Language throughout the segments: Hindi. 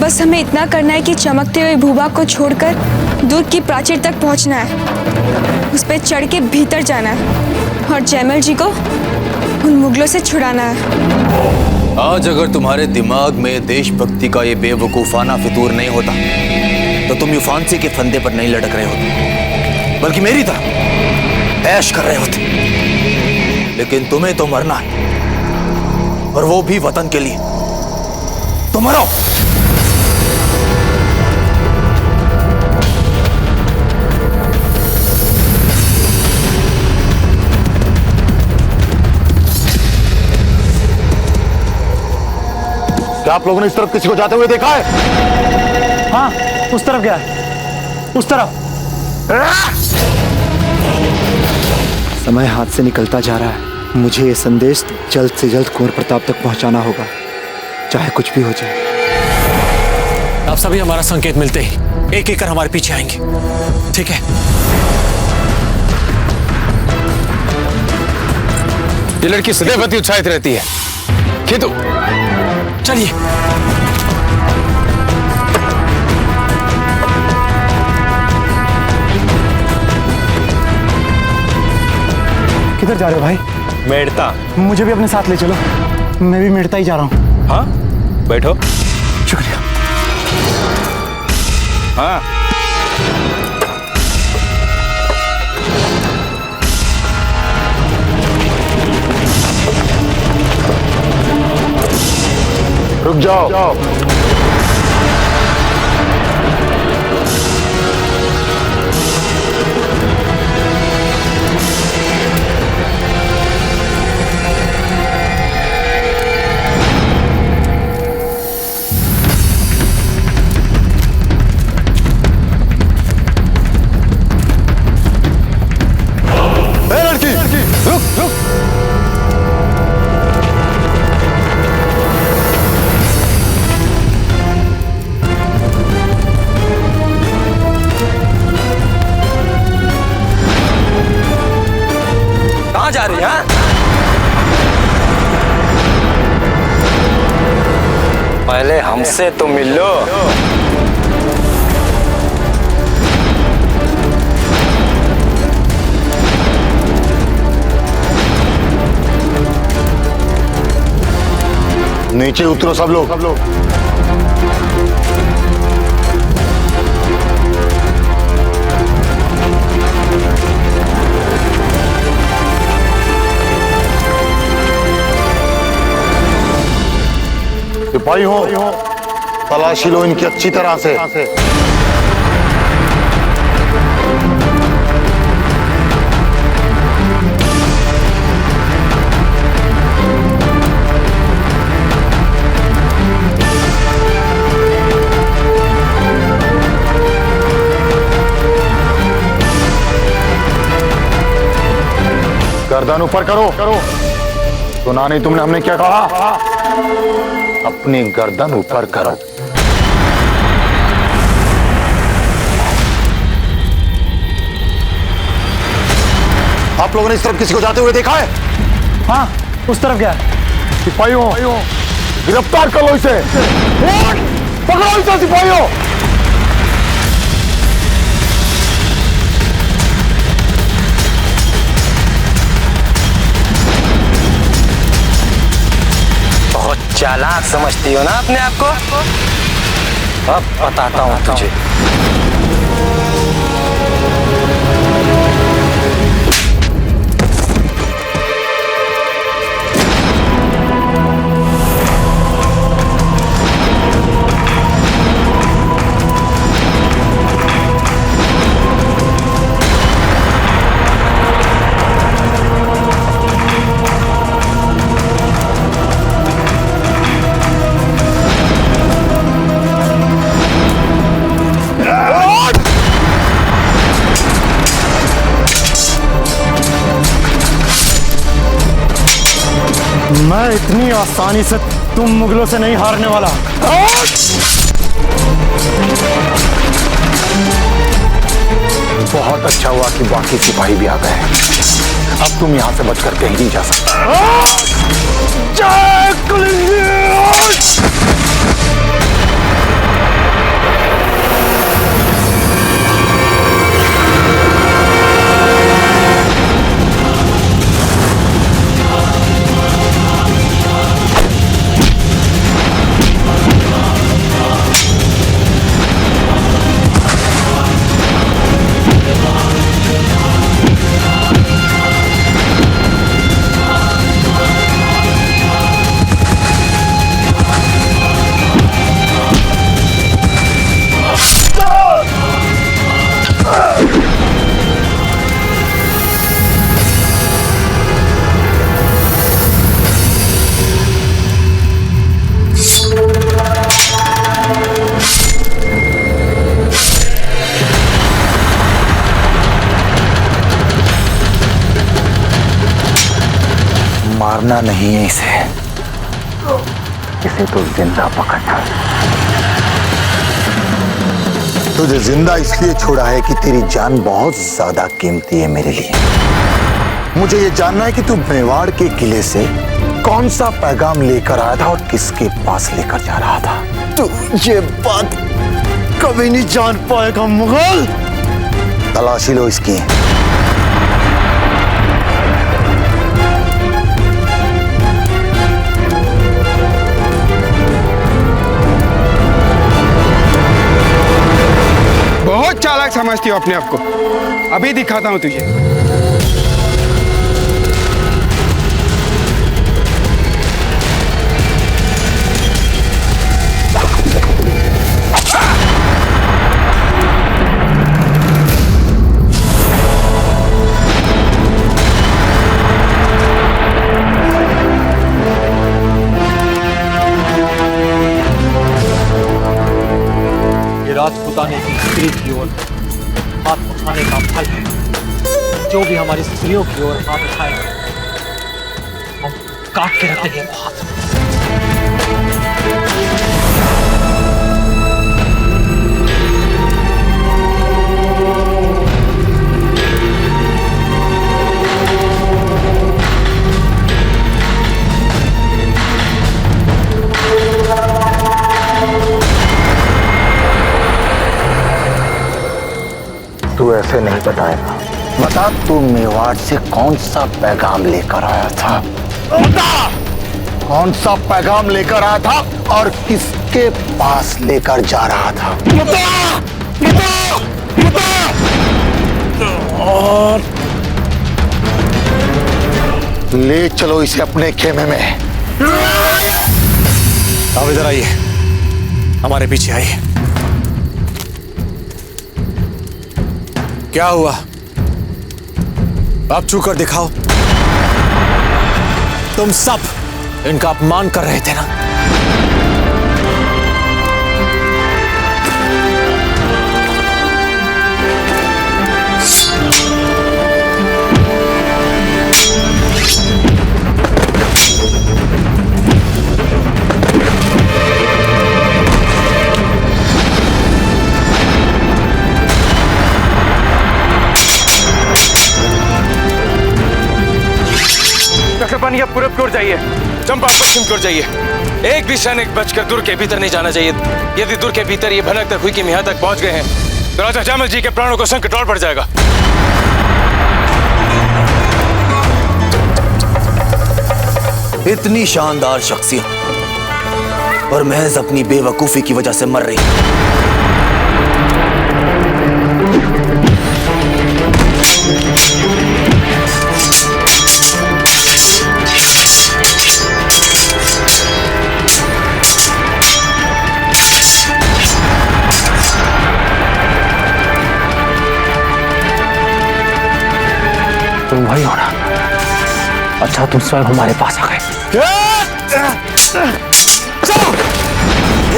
बस हमें इतना करना है कि चमकते हुए भूभाग को छोड़कर दूर की प्राचीर तक पहुंचना है, उस पर चढ़ के भीतर जाना है और जयमल जी को उन मुगलों से छुड़ाना है। आज अगर तुम्हारे दिमाग में देशभक्ति का ये बेवकूफाना फितूर नहीं होता तो तुम ये फांसी के फंदे पर नहीं लटक रहे होते, बल्कि मेरी तरह ऐश कर रहे होते। लेकिन तुम्हें तो मरना है, और वो भी वतन के लिए। तो मरो। क्या आप लोगों ने इस तरफ किसी को जाते हुए देखा है? हाँ, उस तरफ गया है, उस तरफ। समय हाथ से निकलता जा रहा है। मुझे ये संदेश जल्द से जल्द कुंवर प्रताप तक पहुंचाना होगा, चाहे कुछ भी हो जाए। आप सभी हमारा संकेत मिलते ही एक एक कर हमारे पीछे आएंगे, ठीक है? ये लड़की सदैव अति उत्साहित रहती है। खेतु, चलिए। किधर जा रहे हो भाई? मेड़ता। मुझे भी अपने साथ ले चलो, मैं भी मेड़ता ही जा रहा हूँ। हाँ, बैठो। शुक्रिया। हाँ, रुक जाओ। जा रही है? पहले हमसे तो मिल लो। नीचे उतरो सब लोग। सिपाही हो, तलाशी लो इनकी अच्छी तरह से। गर्दन ऊपर करो। सुना नहीं तुमने हमने क्या कहा? अपनी गर्दन ऊपर करो। आप लोगों ने इस तरफ किसी को जाते हुए देखा है? हाँ, उस तरफ गया है। सिपाहियों, गिरफ्तार कर लो इसे। पकड़ो इसे सिपाहियों। बहुत चालाक समझती हो ना अपने आप को? अब बताता हूँ तुझे। मैं इतनी आसानी से तुम मुगलों से नहीं हारने वाला। बहुत अच्छा हुआ कि बाकी सिपाही भी आ गए। अब तुम यहां से बचकर कहीं नहीं जा सकते। जय कुलंदी! मारना नहीं है इसे तो जिंदा पकड़ना। तुझे जिंदा इसलिए छोड़ा है कि तेरी जान बहुत ज्यादा कीमती है मेरे लिए। मुझे ये जानना है कि तू मेवाड़ के किले से कौन सा पैगाम लेकर आया था और किसके पास लेकर जा रहा था। तू ये बात कभी नहीं जान पाएगा मुगल। तलाशी लो इसकी। बहुत चालाक समझती हो अपने आप को। अभी दिखाता हूं तुझे। राजपूताने की स्त्री की ओर हाथ उठाने का फल है। जो भी हमारी स्त्रियों की ओर हाथ उठाएगा हम काट के रख देंगे वो हाथ। तू ऐसे नहीं बताएगा। बता तू मेवाड़ से कौन सा पैगाम लेकर आया था। बता कौन सा पैगाम लेकर आया था और किसके पास लेकर जा रहा था। बता बता बता। और ले चलो इसे अपने खेमे में। अब इधर आइए, हमारे पीछे आइए। क्या हुआ? आप छू कर दिखाओ। तुम सब इनका अपमान कर रहे थे ना? या पूरब की ओर जाइए, चंपा पश्चिम की ओर जाइए। एक भी सैनिक बचकर दुर्ग के भीतर नहीं जाना चाहिए। यदि दुर्ग के भीतर ये भनक तक हुई कि हम यहाँ तक पहुंच गए हैं तो राजा जयमल जी के प्राणों को संकट और बढ़ जाएगा। इतनी शानदार शख्सियत और महज अपनी बेवकूफी की वजह से मर रही। तुम वही हो ना? अच्छा तुम स्वयं हमारे पास आ गए।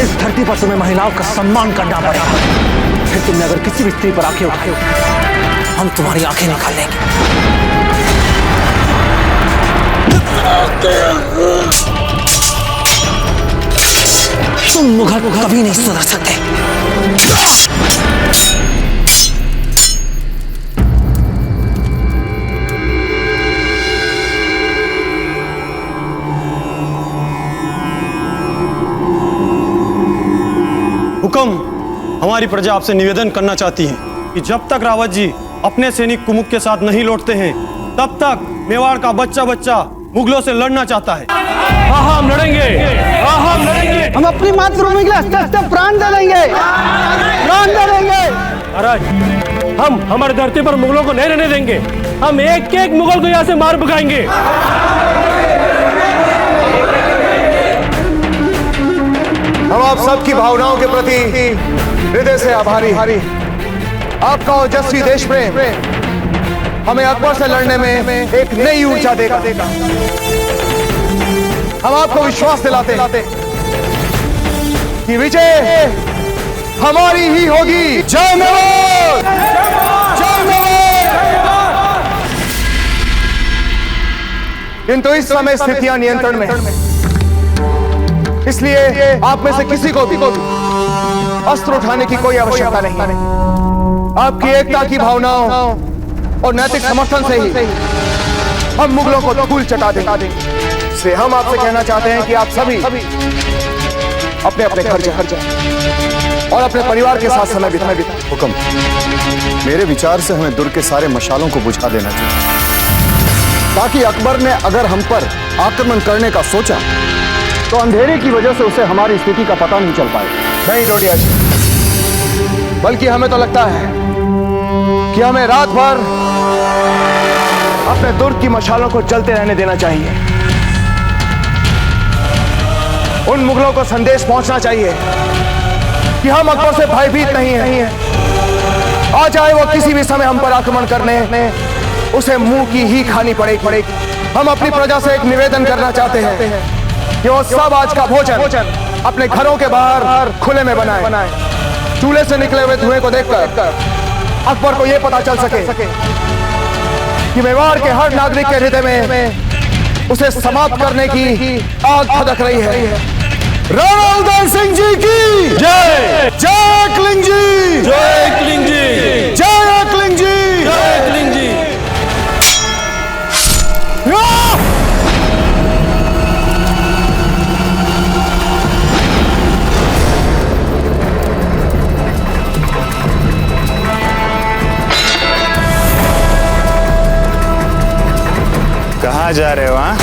इस धरती पर तुम्हें महिलाओं का सम्मान करना पड़ेगा। फिर तुमने अगर किसी भी स्त्री पर आंखें उठाई हम तुम्हारी आंखें निकाल लेंगे। तुम मुगल कभी नहीं सुधर सकते। हुक्म, हमारी प्रजा आपसे निवेदन करना चाहती है कि जब तक रावत जी अपने सैनिक कुमुक के साथ नहीं लौटते हैं तब तक मेवाड़ का बच्चा बच्चा मुगलों से लड़ना चाहता है। हाँ हम लड़ेंगे, हाँ हम लड़ेंगे। हम अपनी मातृभूमि के लिए प्राण दे देंगे, प्राण दे देंगे। महाराज हम हमारी धरती पर मुगलों को नहीं रहने देंगे। हम एक एक मुगल को यहाँ से मार भगाएंगे। हम आप सबकी भावनाओं के प्रति हृदय से आभारी। आपका ओजस्वी देश प्रेम हमें अकबर से लड़ने में एक नई ऊर्जा देगा। हम आपको विश्वास दिलाते कि विजय हमारी ही होगी। जय मेवाड़! जय मेवाड़! किंतु इस समय स्थितियां नियंत्रण में हैं। इसलिए आप में से किसी को भी अस्त्र उठाने की कोई आवश्यकता नहीं। आपकी एकता की भावनाओं और नैतिक समर्थन से ही हम मुगलों को धूल चटा देंगे। इसलिए हम आपसे कहना चाहते हैं कि आप सभी अपने अपने घर जाएं और अपने परिवार के साथ समय बिताएं। हुक्म। मेरे विचार से हमें दुर्ग के सारे मशालों को बुझा देना चाहिए, ताकि अकबर ने अगर हम पर आक्रमण करने का सोचा तो अंधेरे की वजह से उसे हमारी स्थिति का पता नहीं चल पाए। नहीं डोडिया जी, बल्कि हमें तो लगता है कि हमें रात भर अपने दुर्ग की मशालों को जलते रहने देना चाहिए। उन मुगलों को संदेश पहुंचना चाहिए कि हम अकबर से भयभीत नहीं हैं। आ जाए वो किसी भी समय हम पर आक्रमण करने, उसे मुंह की ही खानी पड़ेगी। हम अपनी प्रजा से एक निवेदन करना चाहते हैं कि वो सब आज का भोजन अपने घरों के बाहर खुले में बनाए। चूल्हे से निकले हुए धुएं को देखकर अकबर को यह पता चल सके कि मेवाड़ के हर नागरिक के हृदय में उसे समाप्त करने की आग धधक रही है। राणा उदय सिंह जी की जय। जय एकलिंग जी। जय एकलिंग जी। जय एकलिंग जी। जय एकलिंग जी। कहाँ जा रहे हो? हाँ,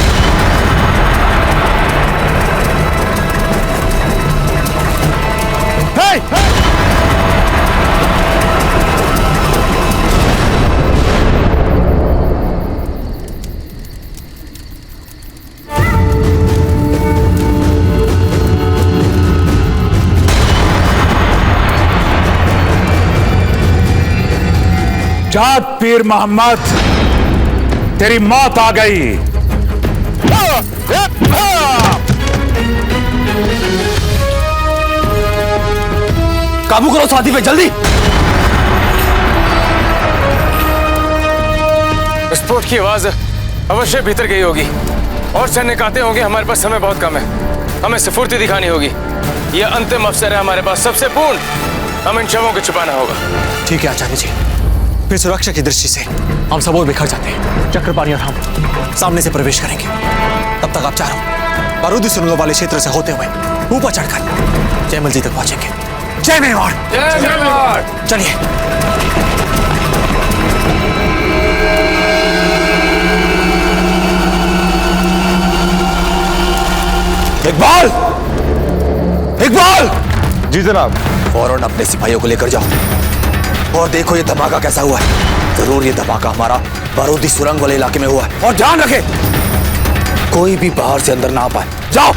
जात पीर मोहम्मद, तेरी मौत आ गई। काबू करो साथी पे, जल्दी। विस्फोट की आवाज अवश्य भीतर गई होगी और सैनिक आते होंगे। हमारे पास समय बहुत कम है, हमें स्फूर्ति दिखानी होगी। यह अंतिम अवसर है हमारे पास सबसे पूर्ण। हम इन शवों को छुपाना होगा। ठीक है आचार्य जी, फिर सुरक्षा की दृष्टि से हम सब और बिखर जाते हैं। चक्रपाणी और हम सामने से प्रवेश करेंगे। तब तक आप चारों बारूदी सुरंगों वाले क्षेत्र से होते हुए ऊपर चढ़कर जयमल जी तक पहुंचेंगे। जय मेवाड़। जय मेवाड़। चलिए। इकबाल, इकबाल। जी जनाब। फौरन अपने सिपाहियों को लेकर जाओ और देखो ये धमाका कैसा हुआ है। जरूर ये धमाका हमारा बारूदी सुरंग वाले इलाके में हुआ है। और ध्यान रखे कोई भी बाहर से अंदर ना आ पाए। जाओ।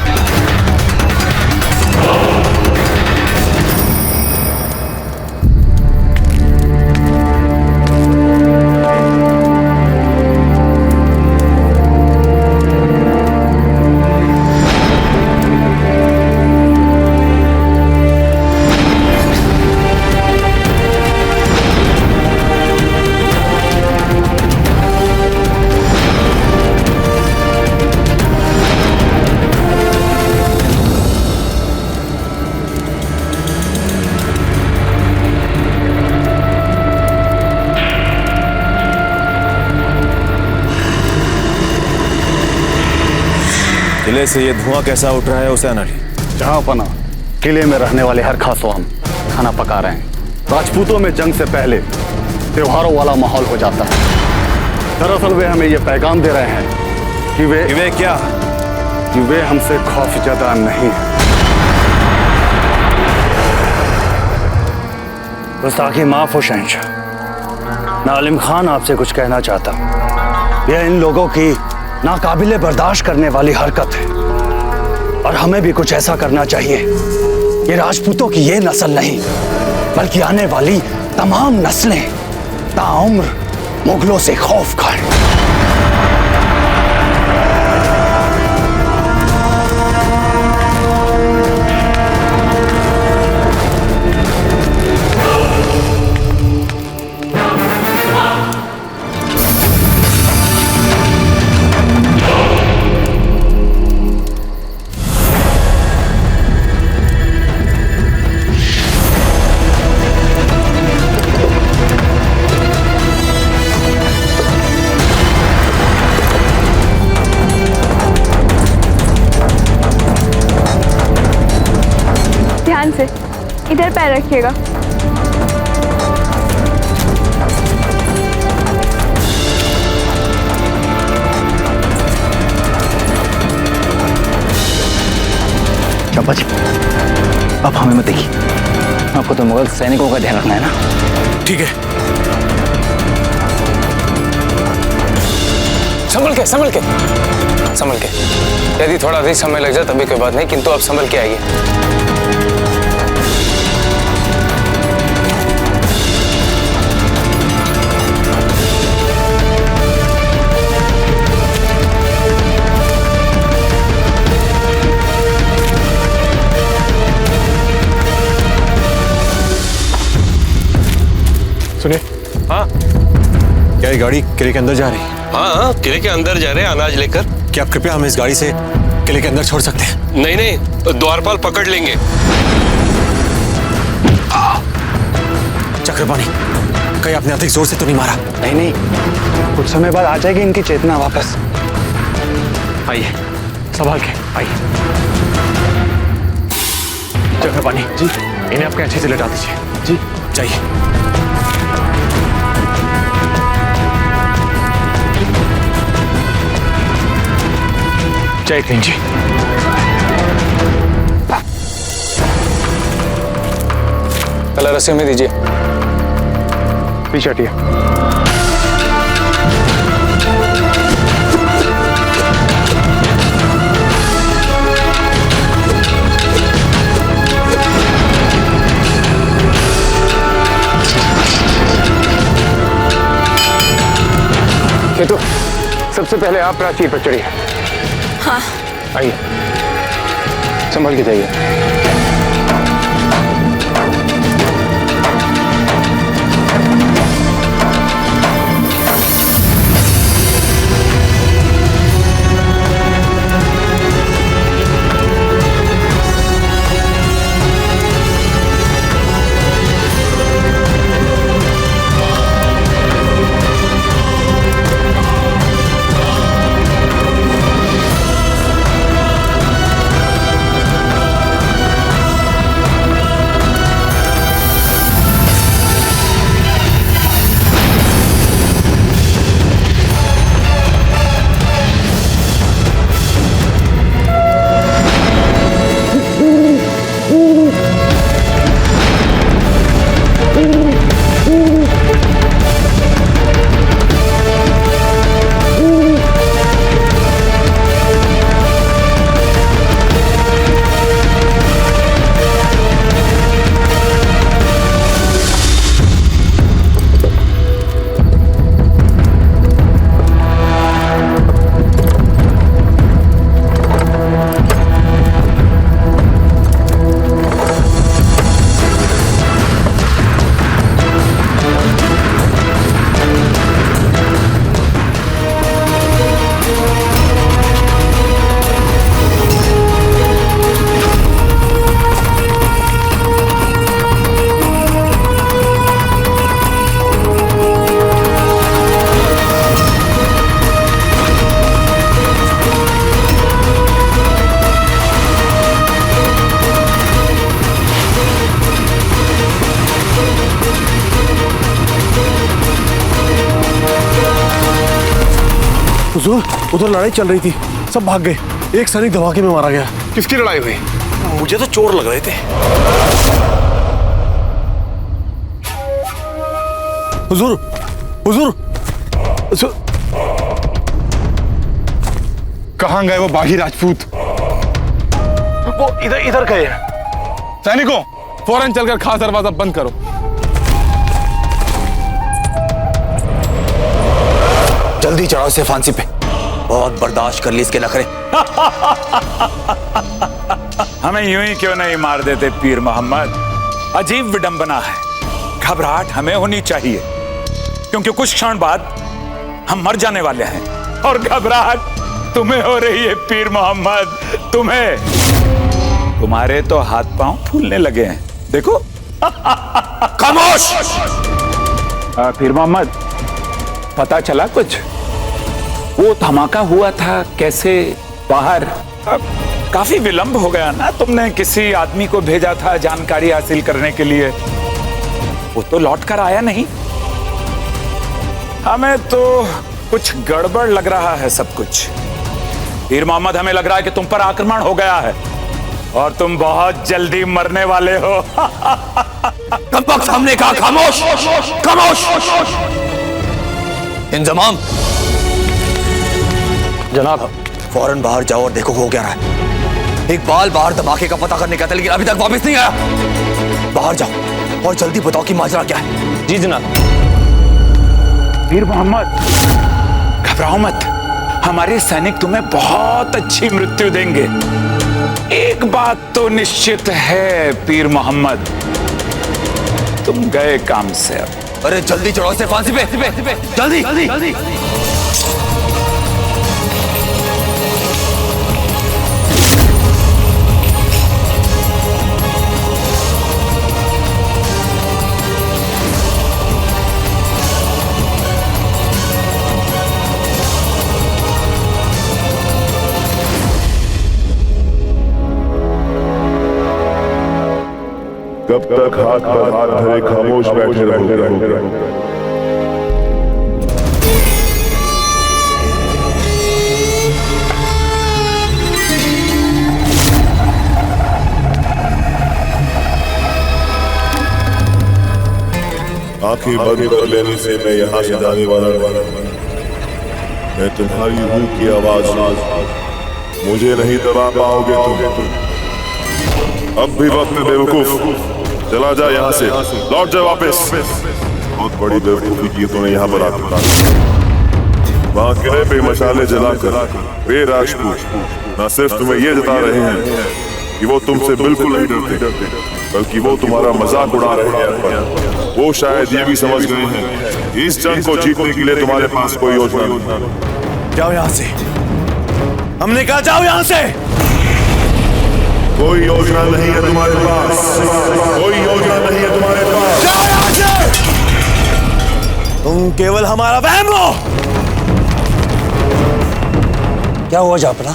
किले से ये धुआं कैसा उठ रहा है हुसैन अली? जहां पना किले में रहने वाले हर खासों हम खाना पका रहे हैं। राजपूतों में जंग से पहले त्योहारों वाला माहौल हो जाता है। दरअसल वे हमें ये पैगाम दे रहे हैं कि वे क्या? कि वे हमसे खौफजदा नहीं है। गुस्ताखी माफ हो शहंशाह। मैं आलिम खान आपसे कुछ कहना चाहता हूँ। यह इन लोगों की नाकाबिले बर्दाश्त करने वाली हरकत है और हमें भी कुछ ऐसा करना चाहिए। ये राजपूतों की ये नस्ल नहीं बल्कि आने वाली तमाम नस्लें ताउम्र मुगलों से खौफ खाएं। से। इधर पैर रखिएगा। चंपा जी, अब हमें मत देखिए। आपको तो मुगल सैनिकों का ध्यान रखना है ना। ठीक है। संभल के संभल के संभल के। यदि थोड़ा अधिक समय लग जाए तभी कोई बात नहीं, किंतु अब संभल के आइए। सुनिए। हाँ क्या ये गाड़ी किले के अंदर जा रही है? हाँ, किले के अंदर जा रहे हैं अनाज लेकर। क्या आप कृपया हमें इस गाड़ी से किले के अंदर छोड़ सकते हैं? नहीं नहीं, द्वारपाल पकड़ लेंगे। चक्रपाणी, कहीं आपने अधिक जोर से तो नहीं मारा? नहीं नहीं, कुछ समय बाद आ जाएगी इनकी चेतना वापस। आइए, संभाल के आइए। चक्रपाणी जी, इन्हें आपके अच्छे से लेटा दीजिए। जी जाइए। जय हिंद जी। पहला रस्सी में दीजिए। पीछे हटिए। केतु, सबसे पहले आप प्राचीर पर चढ़िए। हाँ। आइए, संभल के जाइए। हुजूर, उधर लड़ाई चल रही थी, सब भाग गए। एक सैनिक धमाके में मारा गया। किसकी लड़ाई हुई? मुझे तो चोर लग रहे थे। हुजूर, हुजूर, कहाँ गए वो बागी राजपूत? वो इधर गए। सैनिकों, फौरन चलकर खास दरवाजा बंद करो। जल्दी चढ़ाओ इसे फांसी पे। बहुत बर्दाश्त कर ली इसके नखरे। हमें यूं ही क्यों नहीं मार देते पीर मोहम्मद? अजीब विडंबना है। घबराहट हमें होनी चाहिए, क्योंकि कुछ क्षण बाद हम मर जाने वाले हैं। और घबराहट तुम्हें हो रही है पीर मोहम्मद, तुम्हें। तुम्हारे तो हाथ पांव फूलने लगे हैं, देखो। खामोश! पीर मोहम्मद, पता चला कुछ? वो धमाका हुआ था कैसे बाहर? काफी विलंब हो गया ना। तुमने किसी आदमी को भेजा था जानकारी हासिल करने के लिए, वो तो लौट कर आया नहीं। हमें तो कुछ गड़बड़ लग रहा है सब कुछ। पीर मोहम्मद, हमें लग रहा है कि तुम पर आक्रमण हो गया है और तुम बहुत जल्दी मरने वाले हो। कब वक्त हमने कहा खामोश खामोश। इंजमाम, जनाब, फौरन बाहर जाओ और देखो हो क्या रहा है। इकबाल बाहर धमाके का पता करने गया था लेकिन अभी तक वापस नहीं आया। बाहर जाओ और जल्दी बताओ कि माजरा क्या है। जी जनाब। पीर मोहम्मद, घबराओ मत, हमारे सैनिक तुम्हें बहुत अच्छी मृत्यु देंगे। एक बात तो निश्चित है पीर मोहम्मद, तुम गए काम से अब। अरे जल्दी चढ़ो इसे फांसी पे, जल्दी जल्दी। कब तक हाथ पर हाथ धरे खामोश बैठे रहोगे? आंखें बंद कर लेने से मैं यहाँ से जाने वाला नहीं। मैं तुम्हारी रूह की आवाज मुझे नहीं दबा पाओगे तुम। अब भी वक्त है बेवकूफ, चला जा यहाँ से, लौट जा वापस। बहुत बड़ी बेवकूफी की तूने यहाँ पर आकर। वहाँ किले पे मशाले जलाकर वे राजपूत न सिर्फ तुम्हें ये जता रहे हैं कि वो तुमसे बिल्कुल नहीं डरते, बल्कि वो तुम्हारा मजाक उड़ा रहे हैं। वो शायद ये भी समझ गए हैं कि इस जंग को जीतने के लिए तुम्हारे पास कोई योजना नहीं। जाओ यहाँ से, हमने कहा जाओ यहाँ से। कोई योजना नहीं है तुम्हारे पास, कोई योजना नहीं है तुम्हारे पास। जाओ यहाँ से, तुम केवल हमारा वहम हो। क्या हुआ जापना?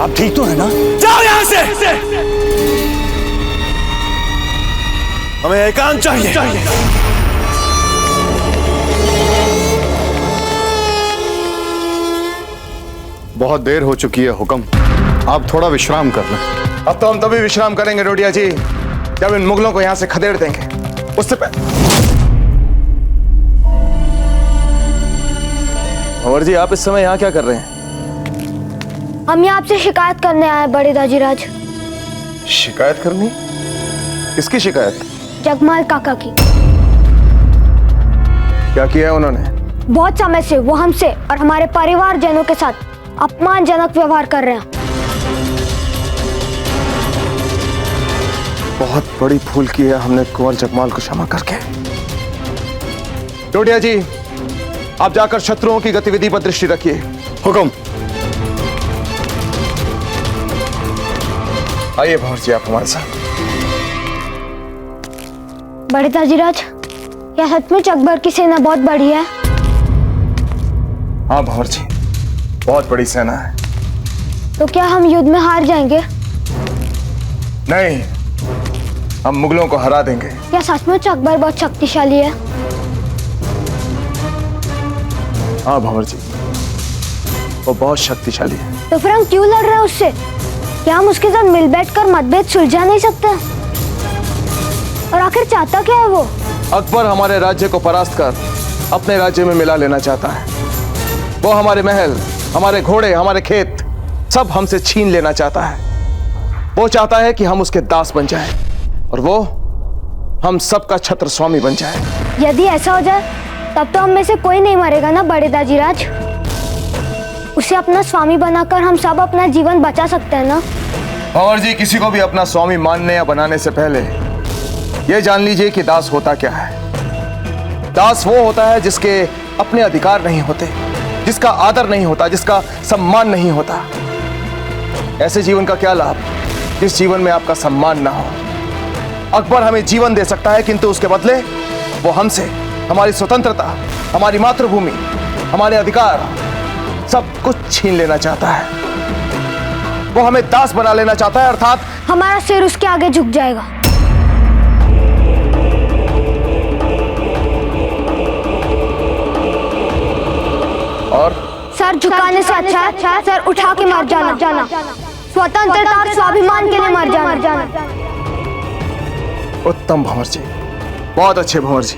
आप ठीक तो है ना? जाओ यहाँ से, हमें एकांत चाहिए। बहुत देर हो चुकी है हुक्म, आप थोड़ा विश्राम कर लें। अब तो हम तभी विश्राम करेंगे रोडिया जी जब इन मुगलों को यहां से खदेड़ देंगे। उससे पहले अवर जी, आप इस समय यहाँ क्या कर रहे हैं? हम यहाँ आपसे शिकायत करने आए बड़े दाजीराज। शिकायत करनी? किसकी शिकायत? जगमाल काका की। क्या किया है उन्होंने? बहुत समय से वो हमसे और हमारे परिवारजनों के साथ अपमानजनक व्यवहार कर रहे हैं। बहुत बड़ी भूल की है हमने कुंवर जगमाल को क्षमा करके। टोटिया जी, आप जाकर शत्रुओं की गतिविधि पर दृष्टि रखिए। हुक्म। आइए भंवर जी, आप हमारे साथ। बड़े दाजीराज, क्या सचमुच अकबर की सेना बहुत बड़ी है? हाँ भंवर जी, बहुत बड़ी सेना है। तो क्या हम युद्ध में हार जाएंगे? नहीं, हम मुगलों को हरा देंगे। क्या सचमुच अकबर बहुत शक्तिशाली है? हाँ भंवर जी, वो बहुत शक्तिशाली है। तो फिर हम क्यों लड़ रहे हैं उससे? क्या हम उसके साथ मिल बैठकर मतभेद सुलझा नहीं सकते? और आखिर चाहता क्या है वो? अकबर हमारे राज्य को परास्त कर अपने राज्य में मिला लेना चाहता है। वो हमारे महल, हमारे घोड़े, हमारे खेत सब हमसे छीन लेना चाहता है। वो चाहता है कि हम उसके दास बन जाएं और वो हम सबका छत्र स्वामी बन जाए। यदि ऐसा हो जाए तब तो हम में से कोई नहीं मरेगा ना बड़े दाजीराज? उसे अपना स्वामी बनाकर हम सब अपना जीवन बचा सकते हैं ना? भंवर जी, किसी को भी अपना स्वामी मानने या बनाने से पहले यह जान लीजिए कि दास होता क्या है। दास वो होता है जिसके अपने अधिकार नहीं होते, जिसका आदर नहीं होता, जिसका सम्मान नहीं होता। ऐसे जीवन का क्या लाभ जिस जीवन में आपका सम्मान ना हो। अकबर हमें जीवन दे सकता है, किंतु उसके बदले वो हमसे हमारी स्वतंत्रता, हमारी मातृभूमि, हमारे अधिकार सब कुछ छीन लेना चाहता है। वो हमें दास बना लेना चाहता है, अर्थात हमारा सिर उसके आगे झुक जाएगा। और सर झुकाने से अच्छा है सर उठा के मर जाना। स्वतंत्रता और स्वाभिमान के लिए मर जाना। उत्तम भंवर जी, बहुत अच्छे भंवर जी,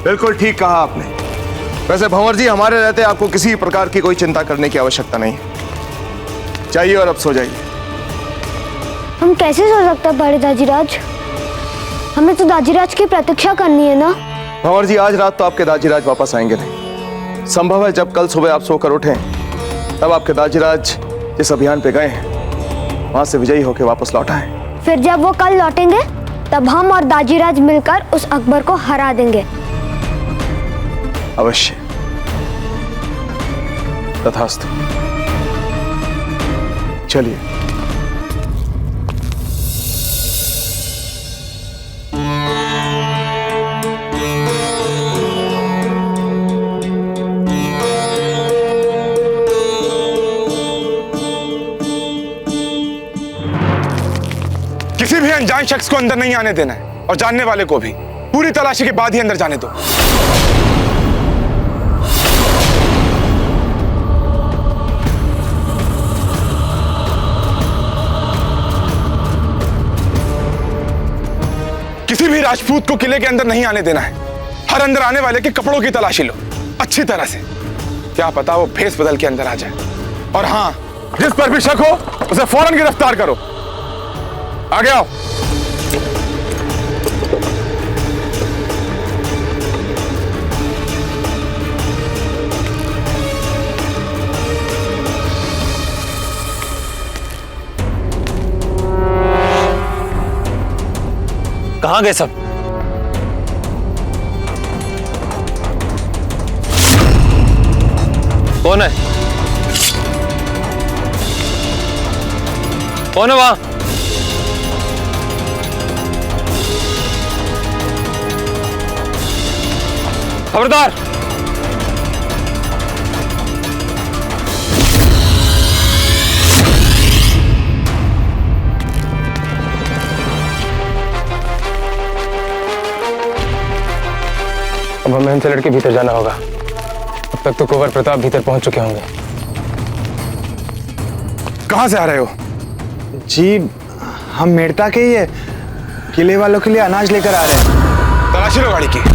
बिल्कुल ठीक कहा आपने। वैसे भंवर जी, हमारे रहते आपको किसी प्रकार की कोई चिंता करने की आवश्यकता नहीं है। जाइए और अब सो जाइए। हम कैसे सो सकते हैं बड़े दाजीराज? हमें तो दाजीराज की प्रतीक्षा करनी है ना। भंवर जी, आज रात तो आपके दाजीराज वापस आएंगे नहीं। संभव है जब कल सुबह आप सोकर उठें तब आपके दाजीराज जिस अभियान पे गए हैं वहां से विजयी होकर वापस लौट आए। फिर जब वो कल लौटेंगे तब हम और दाजीराज मिलकर उस अकबर को हरा देंगे। अवश्य, तथास्तु। चलिए। किसी भी अनजान शख्स को अंदर नहीं आने देना है और जानने वाले को भी पूरी तलाशी के बाद ही अंदर जाने दो। किसी भी राजपूत को किले के अंदर नहीं आने देना है। हर अंदर आने वाले के कपड़ों की तलाशी लो अच्छी तरह से, क्या पता वो भेस बदल के अंदर आ जाए। और हाँ, जिस पर भी शक हो उसे फौरन गिरफ्तार करो। आगे आओ। कहां गए सब? कौन है? कौन है वहां? खबरदार! अब हमें इनसे लड़के भीतर जाना होगा। अब तक तो कुंवर प्रताप भीतर पहुंच चुके होंगे। कहां से आ रहे हो? जी, हम मेड़ता के ही है, किले वालों के लिए अनाज लेकर आ रहे हैं। तलाशी लो गाड़ी की।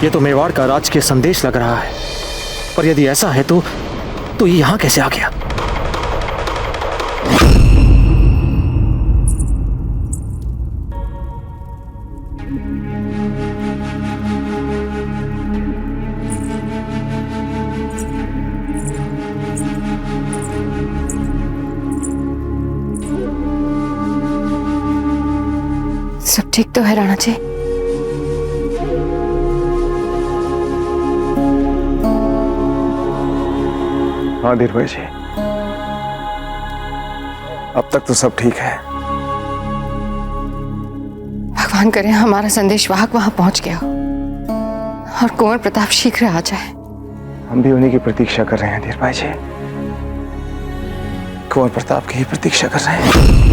ये तो मेवाड़ का राज के संदेश लग रहा है, पर यदि ऐसा है तो ये यहां कैसे आ गया? सब ठीक तो है राणा जी? हाँ धीर भाई जी, अब तक तो सब ठीक है। भगवान करे हमारा संदेश वाहक वहां पहुंच गया और कुंवर प्रताप शीघ्र आ जाए। हम भी उन्हीं की प्रतीक्षा कर रहे हैं धीर भाई जी, कुंवर प्रताप की ही प्रतीक्षा कर रहे हैं।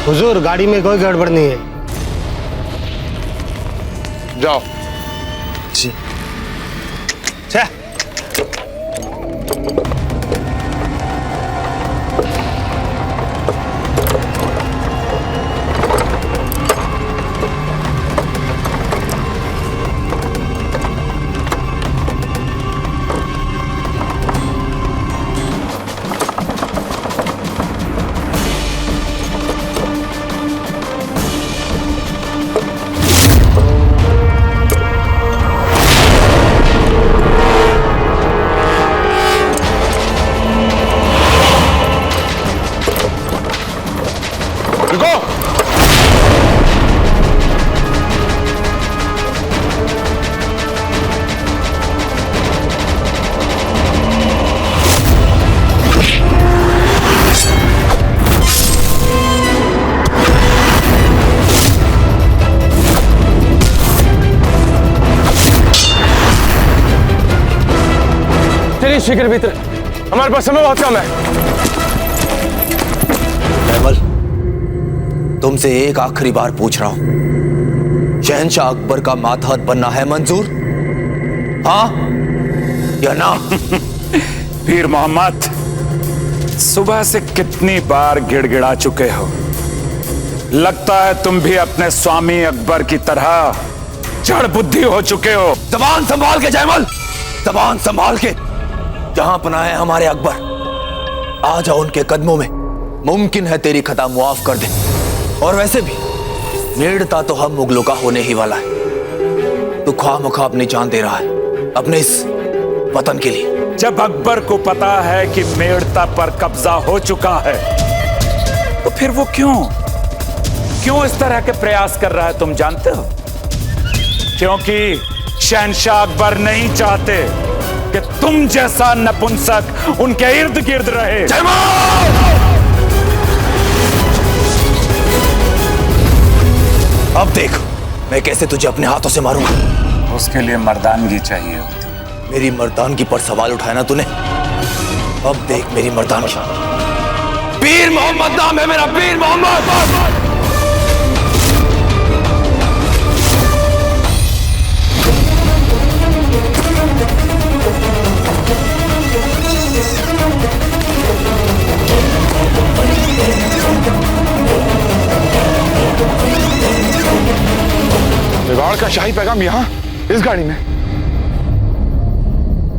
हुजूर, गाड़ी में कोई गड़बड़ नहीं है। जाओ। जी। चलिए शीघ्र भीतर, हमारे पास समय बहुत कम है। जयमल, तुमसे एक आखिरी बार पूछ रहा हूं, शहंशाह अकबर का मातहत बनना है मंजूर, हाँ या ना? पीर मोहम्मद, सुबह से कितनी बार गिड़गिड़ा चुके हो। लगता है तुम भी अपने स्वामी अकबर की तरह जड़ बुद्धि हो चुके हो। जबान संभाल के जयमल, जबान संभाल के। जहां पना है हमारे अकबर, आ जाओ उनके कदमों में, मुमकिन है तेरी खता मुआफ कर दे। और वैसे भी नेड़ता तो हम मुगलों का होने ही वाला है। तू ख्वामखा अपनी जान दे रहा है अपने इस वतन के लिए। जब अकबर को पता है कि मेड़ता पर कब्जा हो चुका है, तो फिर वो क्यों इस तरह के प्रयास कर रहा है, तुम जानते हो? क्योंकि शहंशाह अकबर नहीं चाहते कि तुम जैसा नपुंसक उनके इर्द गिर्द रहे। अब देख मैं कैसे तुझे अपने हाथों से मारूंगा। उसके लिए मर्दानगी चाहिए होती। मेरी मर्दानगी पर सवाल उठाया ना तूने, अब देख मेरी मर्दानगी। पीर मोहम्मद नाम है मेरा, पीर मोहम्मद। मेवाड़ का शाही पैगाम यहाँ इस गाड़ी में।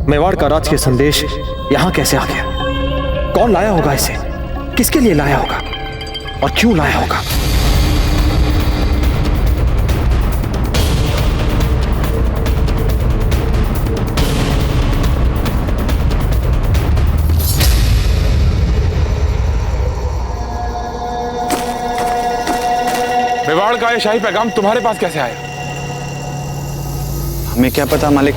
मेवाड़ का राज के संदेश यहाँ कैसे आ गया? कौन लाया होगा इसे? किसके लिए लाया होगा और क्यों लाया होगा? मेवाड़ का ये शाही पैगाम तुम्हारे पास कैसे आया? हमें क्या पता मालिक,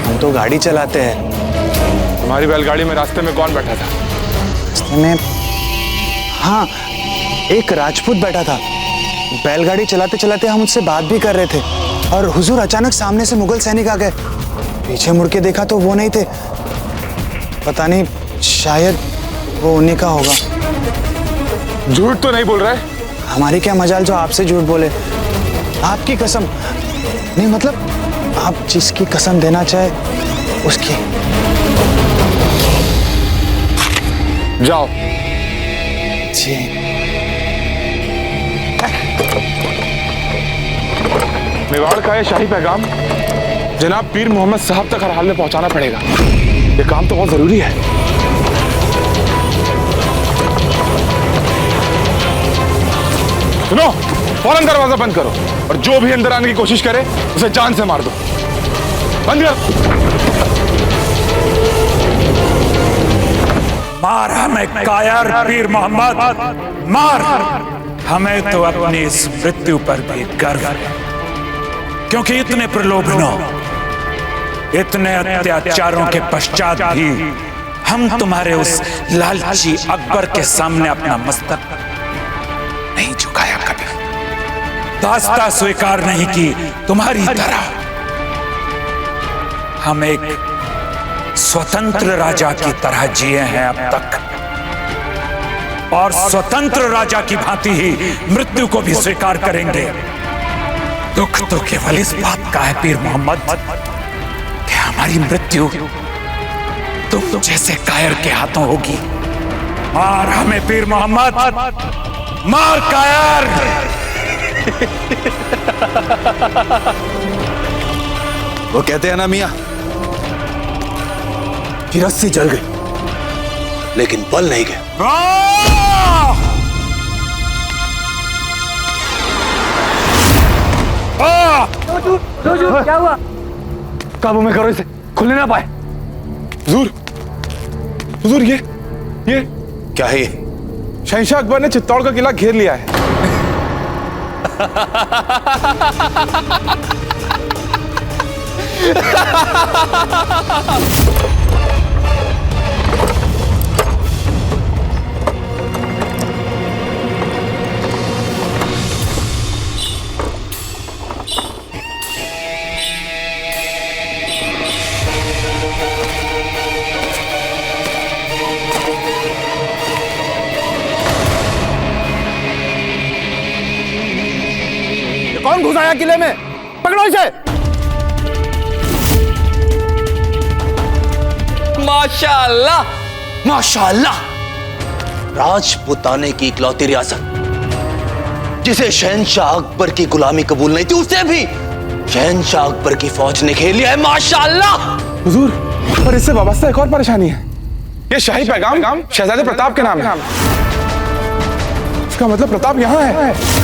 हम तो गाड़ी चलाते हैं। तुम्हारी बैलगाड़ी में रास्ते में कौन बैठा था? रास्ते में, हाँ, एक राजपूत बैठा था। बैलगाड़ी चलाते चलाते हम उससे बात भी कर रहे थे और हुजूर अचानक सामने से मुगल सैनिक आ गए। पीछे मुड़ के देखा तो वो नहीं थे। पता नहीं, शायद वो उन्हीं का होगा। झूठ तो नहीं बोल रहे? हमारी क्या मजाल जो आपसे झूठ बोले। आपकी कसम नहीं, मतलब आप जिसकी कसम देना चाहे उसकी। जाओ। जी। मेवाड़ का ये शाही पैगाम जनाब पीर मोहम्मद साहब तक हर हाल में पहुंचाना पड़ेगा। ये काम तो बहुत जरूरी है। सुनो, फौरन दरवाजा बंद करो और जो भी अंदर आने की कोशिश करे उसे जान से मार दो। बंद कर। मार हमें कायर पीर मोहम्मद, मार। हमें तो अपनी इस मृत्यु पर भी गर्व है, क्योंकि इतने प्रलोभनों, इतने अत्याचारों के पश्चात भी हम तुम्हारे उस लालची अकबर के सामने अपना मस्तक नहीं झुकाया कभी। दास्ता स्वीकार नहीं की तुम्हारी तरह। हम एक स्वतंत्र राजा की तरह जिए हैं अब तक, और स्वतंत्र राजा की भांति ही मृत्यु को भी स्वीकार करेंगे। दुख तो केवल इस बात का है पीर मोहम्मद कि हमारी मृत्यु तुम जैसे कायर के हाथों होगी। मार हमें पीर मोहम्मद, मार कायर। वो कहते हैं ना मियां कि रस्सी जल गई लेकिन बल नहीं गए। क्या हुआ? काबू में करो इसे, खुलने ना पाए। हुजूर, हुजूर, ये क्या है? ये शहंशाह अकबर ने चित्तौड़ का किला घेर लिया है। कौन घुसाया किले में? पकड़ो इसे। माशाअल्लाह, माशाअल्लाह। राजपुताने की इकलौती रियासत जिसे शहंशाह अकबर की गुलामी कबूल नहीं थी, उसे भी शहंशाह अकबर की फौज ने खेल लिया है। माशाअल्लाह। हुजूर, पर इससे वाबस्ता एक और परेशानी है। ये शाही पैगाम शहजादे प्रताप के नाम है। इसका मतलब प्रताप यहाँ है।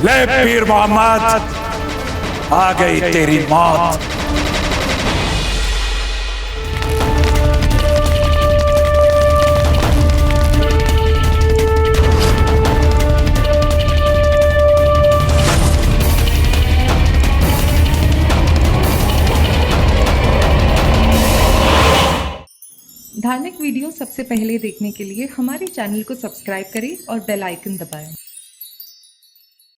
ले पीर मोहम्मद, आ गई तेरी मौत। धार्मिक वीडियो सबसे पहले देखने के लिए हमारे चैनल को सब्सक्राइब करें और बेल आइकन दबाएं।